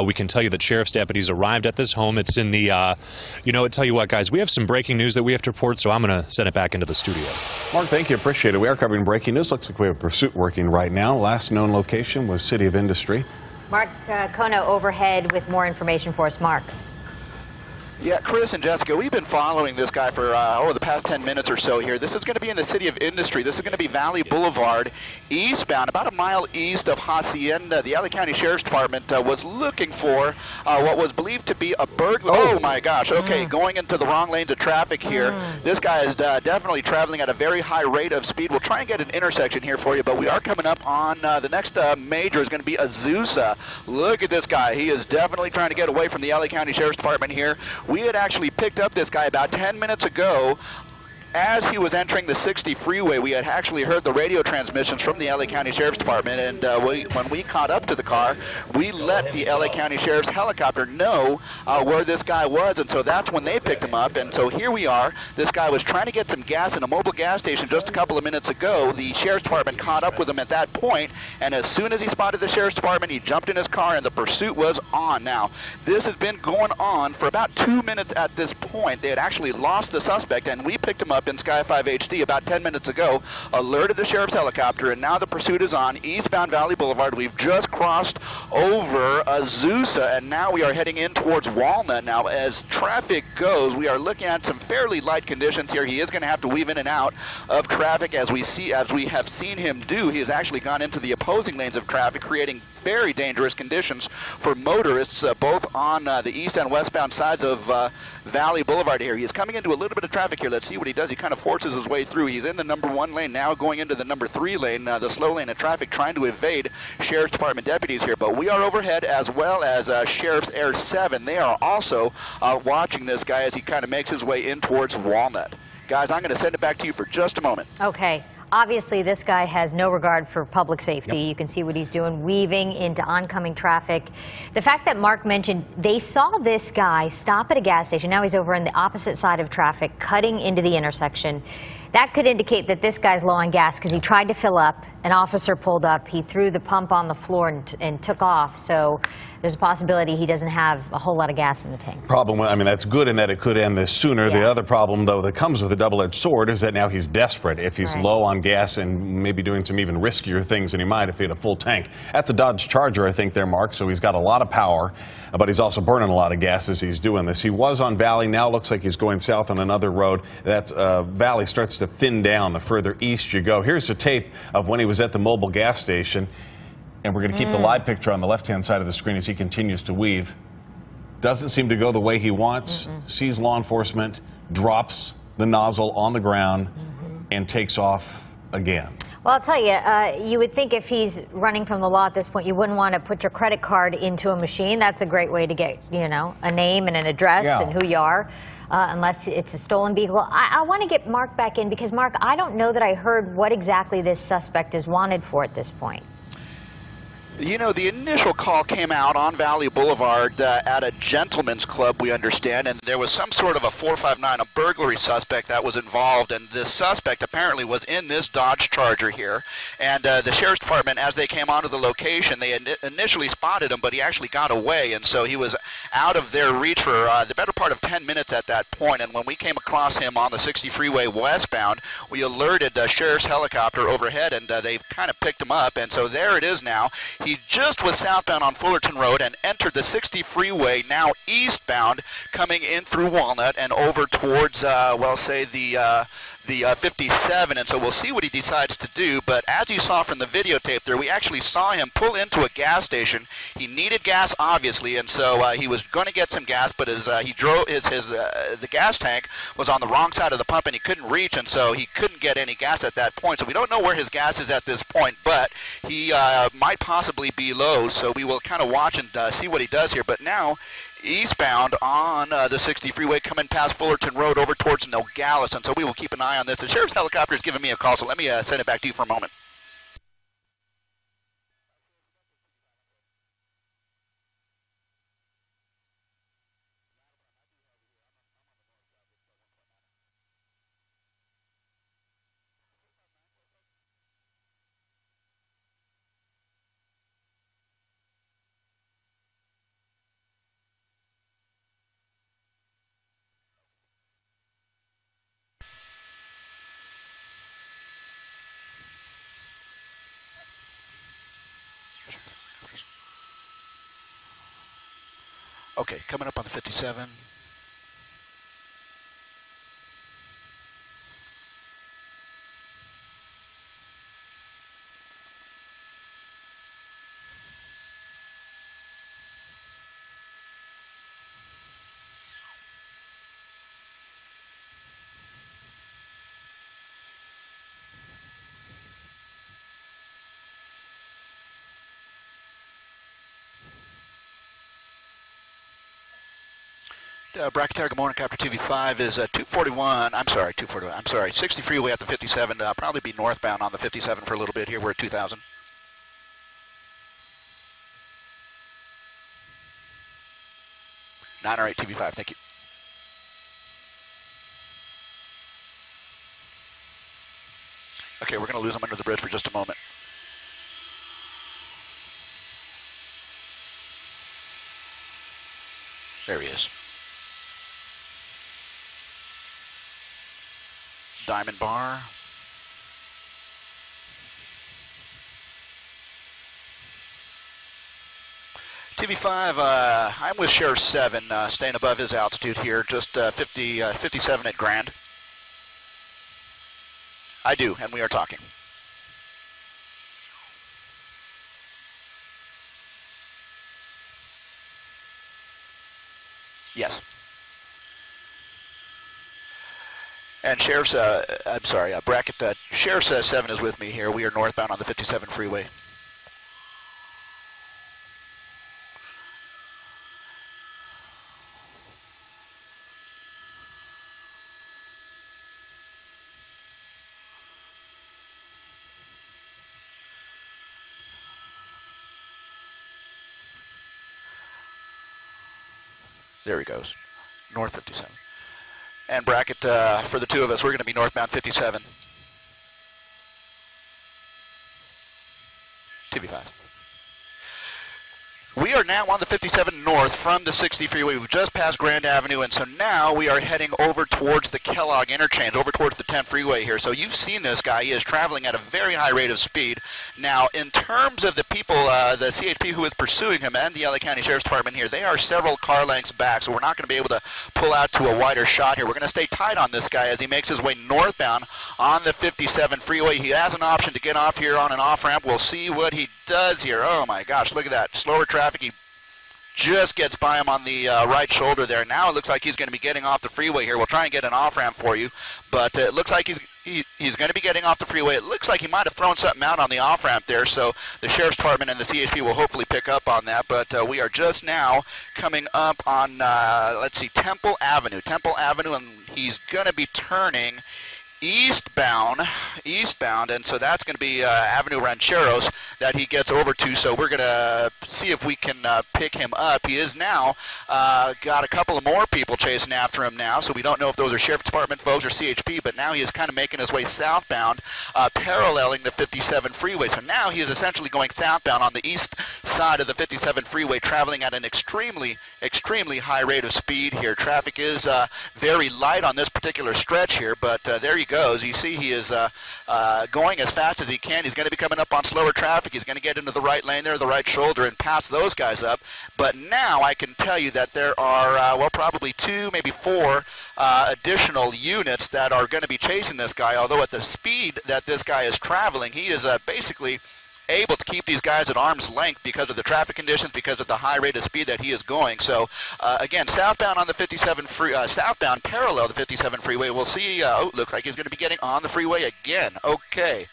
We can tell you that sheriff's deputies arrived at this home. It's in the, you know, tell you what, guys, we have some breaking news that we have to report, so I'm going to send it back into the studio. Mark, thank you. Appreciate it. We are covering breaking news. Looks like we have a pursuit working right now. Last known location was City of Industry. Mark Kona overhead with more information for us. Mark. Yeah, Chris and Jessica, we've been following this guy for the past 10 minutes or so here. This is going to be in the City of Industry. This is going to be Valley Boulevard, eastbound, about a mile east of Hacienda. The LA County Sheriff's Department was looking for what was believed to be a burglar. Oh, my gosh. Okay, going into the wrong lanes of traffic here. This guy is definitely traveling at a very high rate of speed. We'll try and get an intersection here for you, but we are coming up on the next major is going to be Azusa. Look at this guy. He is definitely trying to get away from the LA County Sheriff's Department here. We had actually picked up this guy about 10 minutes ago. As he was entering the 60 freeway, we had actually heard the radio transmissions from the LA County Sheriff's Department, and when we caught up to the car, we let the LA County Sheriff's helicopter know where this guy was, and so that's when they picked him up. And so here we are. This guy was trying to get some gas in a mobile gas station just a couple of minutes ago. The Sheriff's Department caught up with him at that point, and as soon as he spotted the Sheriff's Department, he jumped in his car, and the pursuit was on. Now, this has been going on for about 2 minutes at this point. They had actually lost the suspect, and we picked him up in Sky 5 HD about 10 minutes ago, alerted the sheriff's helicopter, and now the pursuit is on eastbound Valley Boulevard. We've just crossed over Azusa, and now we are heading in towards Walnut. Now, as traffic goes, we are looking at some fairly light conditions here. He is going to have to weave in and out of traffic as we have seen him do. He has actually gone into the opposing lanes of traffic, creating very dangerous conditions for motorists both on the east and westbound sides of Valley Boulevard here. He is coming into a little bit of traffic here. Let's see what he does. He kind of forces his way through. He's in the number 1 lane now, going into the number 3 lane, the slow lane of traffic, trying to evade Sheriff's Department deputies here. But we are overhead, as well as Sheriff's Air 7. They are also watching this guy as he kind of makes his way in towards Walnut. Guys, I'm going to send it back to you for just a moment. Okay. Obviously, this guy has no regard for public safety. Yep. You can see what he's doing, weaving into oncoming traffic. The fact that Mark mentioned they saw this guy stop at a gas station. Now he's over on the opposite side of traffic, cutting into the intersection. That could indicate that this guy's low on gas because he tried to fill up. An officer pulled up. He threw the pump on the floor and took off. So there's a possibility he doesn't have a whole lot of gas in the tank. Problem, I mean, that's good in that it could end this sooner. Yeah. The other problem, though, that comes with a double-edged sword is that now he's desperate. If he's low on gas and maybe doing some even riskier things than he might if he had a full tank. That's a Dodge Charger, I think, there, Mark. So he's got a lot of power, but he's also burning a lot of gas as he's doing this. He was on Valley. Now looks like he's going south on another road. That Valley starts to thin down the further east you go. Here's a tape of when he was at the mobile gas station. And we're going to keep the live picture on the left-hand side of the screen as he continues to weave. Doesn't seem to go the way he wants. Sees law enforcement, drops the nozzle on the ground, and takes off again. Well, I'll tell you, you would think if he's running from the law at this point, you wouldn't want to put your credit card into a machine. That's a great way to get, you know, a name and an address and who you are, unless it's a stolen vehicle. I want to get Mark back in because, Mark, I don't know that I heard what exactly this suspect is wanted for at this point. You know, the initial call came out on Valley Boulevard at a gentleman's club, we understand, and there was some sort of a 459, a burglary suspect that was involved, and this suspect apparently was in this Dodge Charger here. And the Sheriff's Department, as they came onto the location, they initially spotted him, but he actually got away, and so he was out of their reach for the better part of 10 minutes at that point. And when we came across him on the 60 freeway westbound, we alerted the Sheriff's helicopter overhead, and they kind of picked him up, and so there it is now. He just was southbound on Fullerton Road and entered the 60 freeway, now eastbound, coming in through Walnut and over towards, well, say the 57, and so we'll see what he decides to do. But as you saw from the videotape there, we actually saw him pull into a gas station. He needed gas, obviously, and so he was going to get some gas, but as he drove the gas tank was on the wrong side of the pump and he couldn't reach, and so he couldn't get any gas at that point. So we don't know where his gas is at this point, but he might possibly be low, so we will kind of watch and see what he does here. But now eastbound on the 60 freeway, coming past Fullerton Road over towards Nogales, and so we will keep an eye on this. The sheriff's helicopter is giving me a call, so let me send it back to you for a moment. Okay, coming up on the 57. Bracketeer, good morning. Copter TV5 is 241. I'm sorry, 241. I'm sorry, 60 freeway at the 57. Probably be northbound on the 57 for a little bit here. We're at 2000. Nine or 8 TV5. Thank you. Okay, we're going to lose him under the bridge for just a moment. There he is. Diamond Bar. TV5, I'm with Sheriff 7, staying above his altitude here, just 57 at Grand. I do, and we are talking. Yes. And Sheriff's, I'm sorry, Bracket, Sheriff 7 is with me here. We are northbound on the 57 freeway. There he goes, north 57. And Bracket, for the two of us, we're going to be northbound 57. TV5. We are now on the 57 north from the 60 freeway. We've just passed Grand Avenue, and so now we are heading over towards the Kellogg interchange, over towards the 10 freeway here. So you've seen this guy. He is traveling at a very high rate of speed. Now, in terms of the people, the CHP who is pursuing him and the LA County Sheriff's Department here, they are several car lengths back, so we're not going to be able to pull out to a wider shot here. We're going to stay tight on this guy as he makes his way northbound on the 57 freeway. He has an option to get off here on an off-ramp. We'll see what he does here. Oh, my gosh, look at that. Slower traffic. He just gets by him on the right shoulder there. Now it looks like he's going to be getting off the freeway here. We'll try and get an off-ramp for you, but it looks like he's going to be getting off the freeway. It looks like he might have thrown something out on the off-ramp there, so the Sheriff's Department and the CHP will hopefully pick up on that, but we are just now coming up on, let's see, Temple Avenue, and he's going to be turning eastbound, and so that's going to be Avenue Rancheros that he gets over to, so we're going to see if we can pick him up. He is now got a couple of more people chasing after him now, so we don't know if those are Sheriff's Department folks or CHP, but now he is kind of making his way southbound, paralleling the 57 freeway. So now he is essentially going southbound on the east side of the 57 freeway, traveling at an extremely high rate of speed here. Traffic is very light on this particular stretch here, but there you goes. You see he is going as fast as he can. He's going to be coming up on slower traffic. He's going to get into the right lane there, the right shoulder, and pass those guys up. But now I can tell you that there are, well, probably 2, maybe 4 additional units that are going to be chasing this guy, although at the speed that this guy is traveling, he is basically able to keep these guys at arm's length because of the traffic conditions, because of the high rate of speed that he is going. So again, southbound on the 57 southbound parallel the 57 freeway. We'll see. Oh, looks like he's going to be getting on the freeway again. Okay.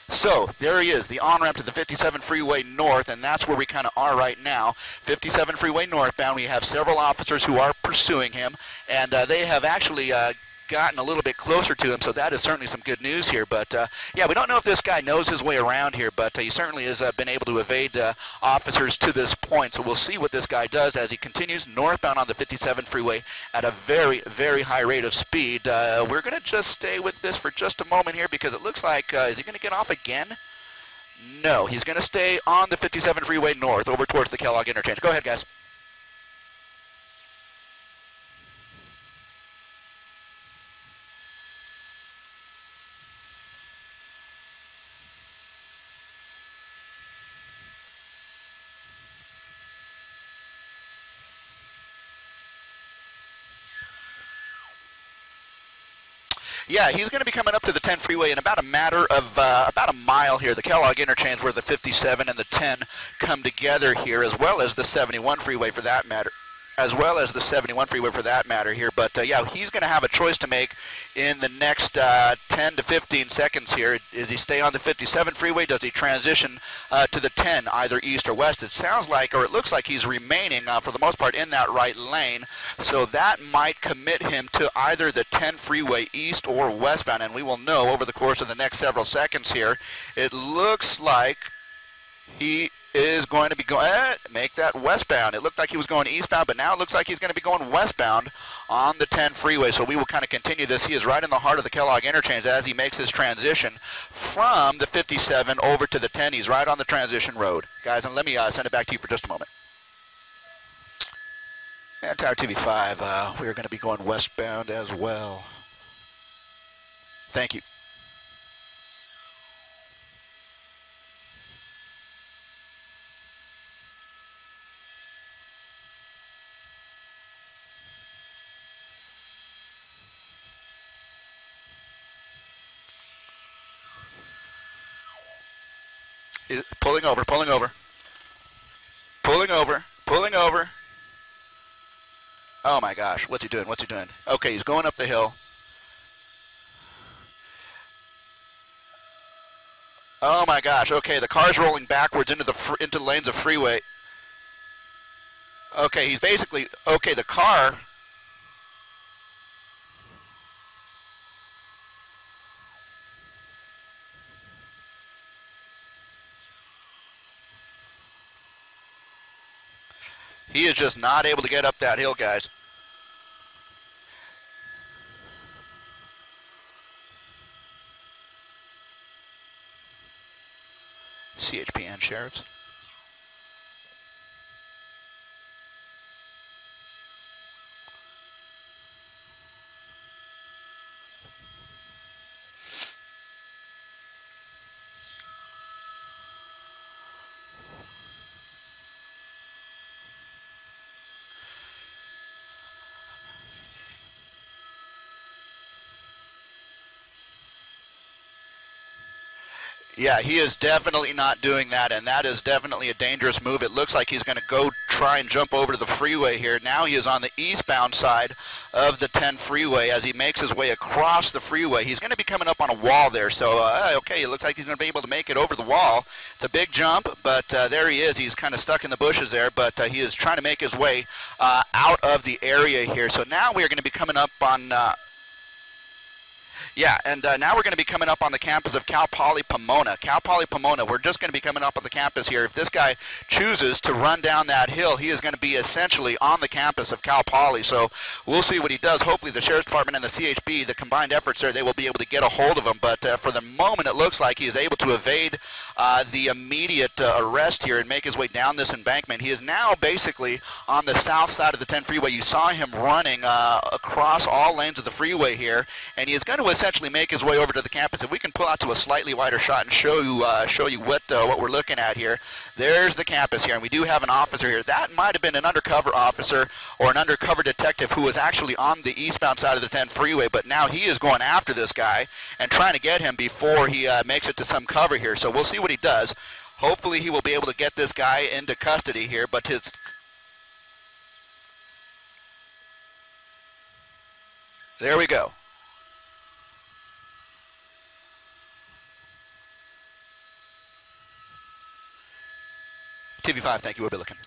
So there he is, the on-ramp to the 57 freeway north, and that's where we kind of are right now. 57 freeway northbound. We have several officers who are pursuing him, and they have actually gotten a little bit closer to him, so that is certainly some good news here. But yeah, we don't know if this guy knows his way around here, but he certainly has been able to evade officers to this point. So we'll see what this guy does as he continues northbound on the 57 freeway at a very high rate of speed. We're going to just stay with this for just a moment here because it looks like, is he going to get off again? No, he's going to stay on the 57 freeway north over towards the Kellogg interchange. Go ahead, guys. Yeah, he's going to be coming up to the 10 freeway in about a matter of about a mile here. The Kellogg interchange where the 57 and the 10 come together here, as well as the 71 freeway for that matter. Here. But yeah, he's going to have a choice to make in the next 10 to 15 seconds here. Does he stay on the 57 freeway? Does he transition to the 10, either east or west? It sounds like, or it looks like he's remaining for the most part in that right lane. So that might commit him to either the 10 freeway east or westbound, and we will know over the course of the next several seconds here. It looks like he is going to be going, make that westbound. It looked like he was going eastbound, but now it looks like he's going to be going westbound on the 10 freeway. So we will kind of continue this. He is right in the heart of the Kellogg interchange as he makes his transition from the 57 over to the 10. He's right on the transition road. Guys, and let me send it back to you for just a moment. And Tower TV 5, we're going to be going westbound as well. Thank you. Pulling over. Oh my gosh, what's he doing? Okay, he's going up the hill. Oh my gosh, okay, the car's rolling backwards into lanes of freeway. Okay, he's basically, okay, the car. He is just not able to get up that hill, guys. CHP and sheriffs. Yeah, he is definitely not doing that, and that is definitely a dangerous move. It looks like he's going to go try and jump over to the freeway here. Now he is on the eastbound side of the 10 freeway as he makes his way across the freeway. He's going to be coming up on a wall there, so okay, it looks like he's going to be able to make it over the wall. It's a big jump, but there he is. He's kind of stuck in the bushes there, but he is trying to make his way out of the area here. So now we are going to be coming up on... Yeah, and now we're going to be coming up on the campus of Cal Poly Pomona. Cal Poly Pomona, we're just going to be coming up on the campus here. If this guy chooses to run down that hill, he is going to be essentially on the campus of Cal Poly. So we'll see what he does. Hopefully the Sheriff's Department and the CHB, the combined efforts there, they will be able to get a hold of him. But for the moment, it looks like he is able to evade the immediate arrest here and make his way down this embankment. He is now basically on the south side of the 10 freeway. You saw him running across all lanes of the freeway here, and he is going to essentially make his way over to the campus. If we can pull out to a slightly wider shot and show you what we're looking at here. There's the campus here, and we do have an officer here. That might have been an undercover officer or an undercover detective who was actually on the eastbound side of the 10 freeway, but now he is going after this guy and trying to get him before he makes it to some cover here. So we'll see what he does. Hopefully he will be able to get this guy into custody here, but there we go. TV5, thank you. We'll be looking.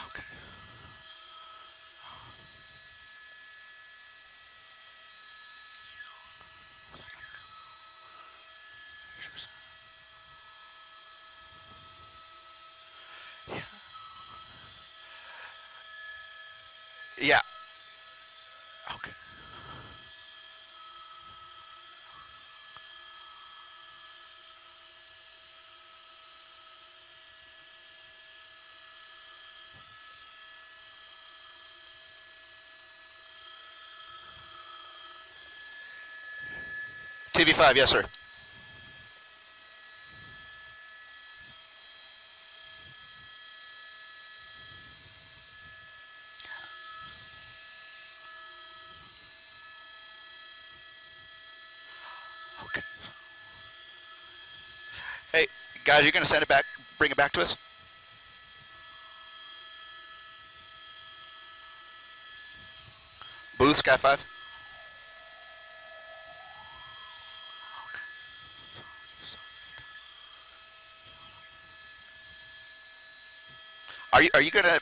Okay. Yeah. Yeah. Okay. TV5, yes, sir. Okay. Hey, guys, you're going to send it back, bring it back to us? Booth, Sky 5. Are you going to...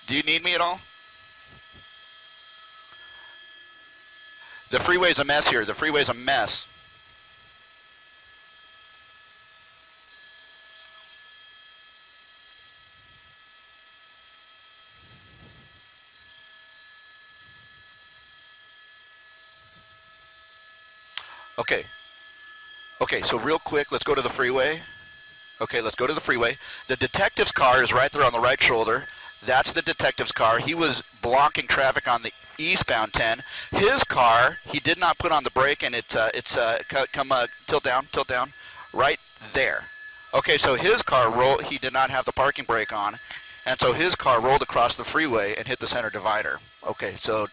Do you need me at all? The freeway's a mess here. The freeway's a mess. Okay. Okay, so real quick, let's go to the freeway. Okay, let's go to the freeway. The detective's car is right there on the right shoulder. That's the detective's car. He was blocking traffic on the eastbound 10. His car, he did not put on the brake, and tilt down, right there. Okay, so his car he did not have the parking brake on, and so his car rolled across the freeway and hit the center divider. Okay, so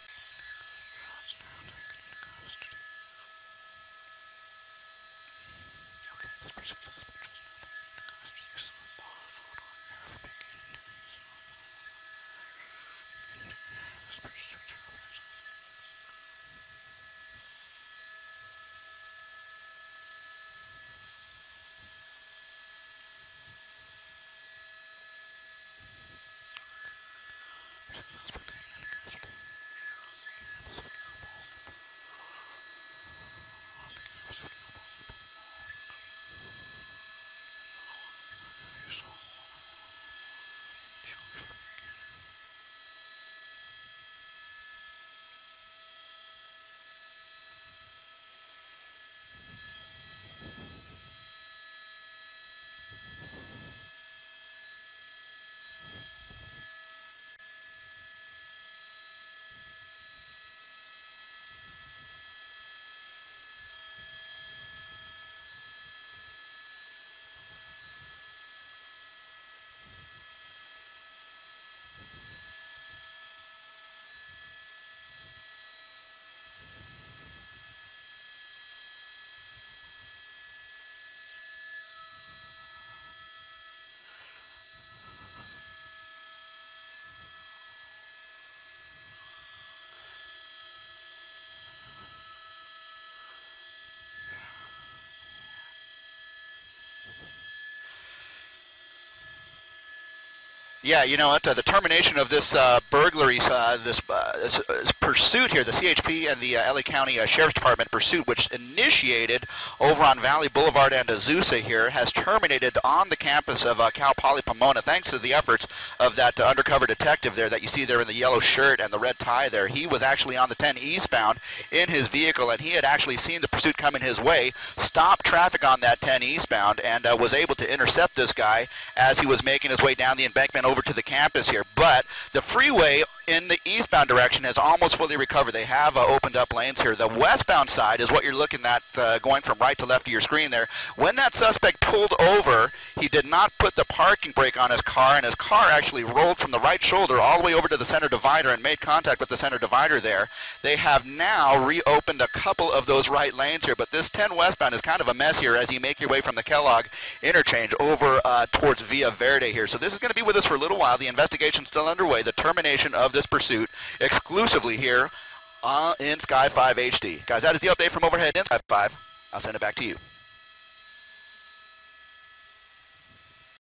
yeah, you know what? The termination of this burglary, this pursuit here, the CHP and the LA County Sheriff's Department pursuit, which initiated over on Valley Boulevard and Azusa here, has terminated on the campus of Cal Poly Pomona, thanks to the efforts of that undercover detective there that you see there in the yellow shirt and the red tie there. He was actually on the 10 eastbound in his vehicle, and he had actually seen the pursuit coming his way, stopped traffic on that 10 eastbound, and was able to intercept this guy as he was making his way down the embankment over to the campus here. But the freeway in the eastbound direction has almost fully recovered. They have opened up lanes here. The westbound side is what you're looking at going from right to left of your screen there. When that suspect pulled over, he did not put the parking brake on his car, and his car actually rolled from the right shoulder all the way over to the center divider and made contact with the center divider there. They have now reopened a couple of those right lanes here, but this 10 westbound is kind of a mess here as you make your way from the Kellogg interchange over towards Villa Verde here. So this is going to be with us for a little while. The investigation's still underway. The termination of this pursuit exclusively here in Sky 5 HD. Guys, that is the update from overhead in Sky 5. I'll send it back to you.